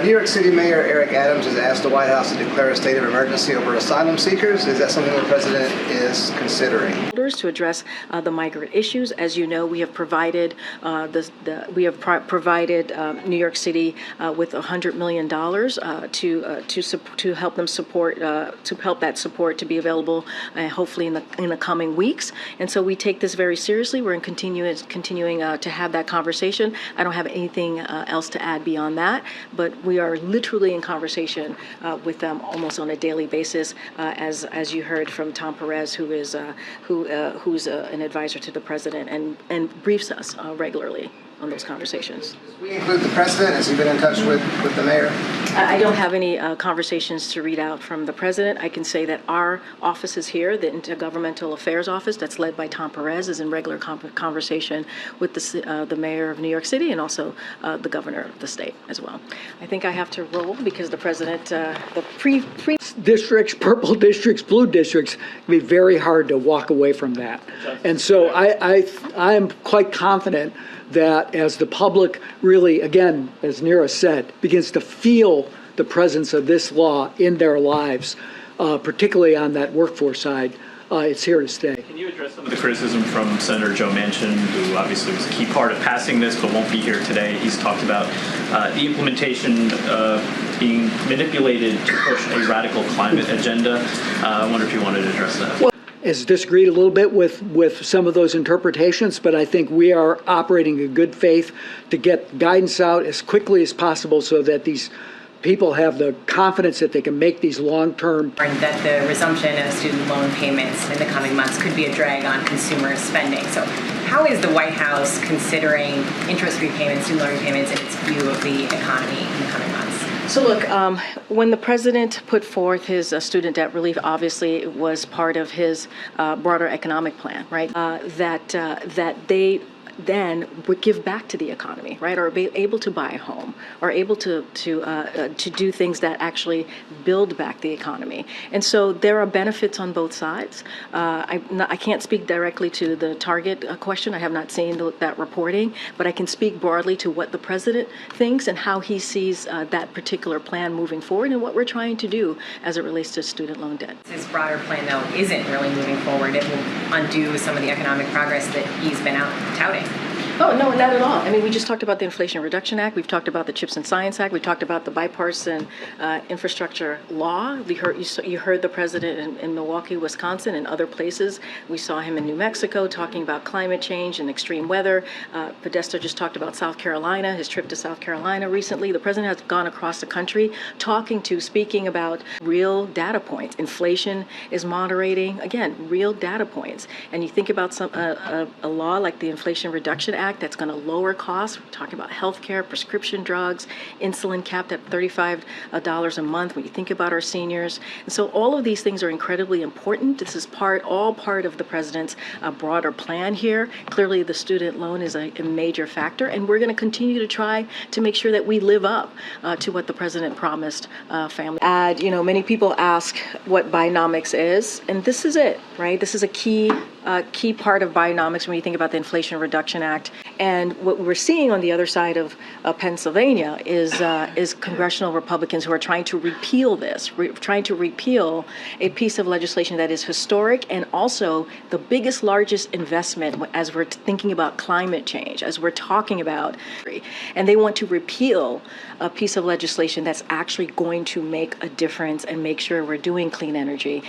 New York City Mayor Eric Adams has asked the White House to declare a state of emergency over asylum seekers. Is that something the president is considering? To address the migrant issues, as you know, we have provided New York City with $100 million to help them support to help that support to be available hopefully in the coming weeks. And so we take this very seriously. We're continuing to have that conversation. I don't have anything else to add beyond that, but we are literally in conversation with them almost on a daily basis, as you heard from Tom Perez, who's an advisor to the president and briefs us regularly on those conversations. Does we include the president? Has he been in touch with the mayor? I don't have any conversations to read out from the president. I can say that our office is here, the Intergovernmental Affairs Office, that's led by Tom Perez, is in regular conversation with the mayor of New York City and also the governor of the state as well. I think I have to roll because the president, the pre districts, purple districts, blue districts, it'd be very hard to walk away from that. And so I am quite confident that as the public really, again, as Neera said, begins to feel the presence of this law in their lives, particularly on that workforce side, it's here to stay. Can you address some of the criticism from Senator Joe Manchin, who obviously was a key part of passing this but won't be here today? He's talked about the implementation being manipulated to push a radical climate agenda. I wonder if you wanted to address that. Well, has disagreed a little bit with some of those interpretations, but I think we are operating in good faith to get guidance out as quickly as possible so that these people have the confidence that they can make these long-term. That the resumption of student loan payments in the coming months could be a drag on consumer spending. So how is the White House considering interest repayments, student loan repayments, in its view of the economy in the coming months? So look, when the president put forth his student debt relief, obviously it was part of his broader economic plan, right? That they then would give back to the economy, right, or be able to buy a home, or able to do things that actually build back the economy. And so there are benefits on both sides. I can't speak directly to the Target question. I have not seen that reporting, but I can speak broadly to what the president thinks and how he sees that particular plan moving forward and what we're trying to do as it relates to student loan debt. His broader plan, though, isn't really moving forward. It will undo some of the economic progress that he's been out touting. Oh, no, not at all. I mean, we just talked about the Inflation Reduction Act. We've talked about the CHIPS and Science Act. We talked about the bipartisan infrastructure law. You heard the president in Milwaukee, Wisconsin, and other places. We saw him in New Mexico talking about climate change and extreme weather. Podesta just talked about South Carolina, his trip to South Carolina recently. The president has gone across the country speaking about real data points. Inflation is moderating. Again, real data points. And you think about a law like the Inflation Reduction Act that's going to lower costs. We're talking about healthcare, prescription drugs, insulin capped at $35 a month when you think about our seniors. And so all of these things are incredibly important. This is all part of the president's broader plan here. Clearly, the student loan is a major factor, and we're going to continue to try to make sure that we live up to what the president promised families. Many people ask what Bidenomics is, and this is it, right? This is a key part of Bidenomics when you think about the Inflation Reduction Act. And what we're seeing on the other side of Pennsylvania is congressional Republicans who are trying to repeal this, trying to repeal a piece of legislation that is historic and also the biggest, largest investment as we're thinking about climate change, as we're talking about, and they want to repeal a piece of legislation that's actually going to make a difference and make sure we're doing clean energy.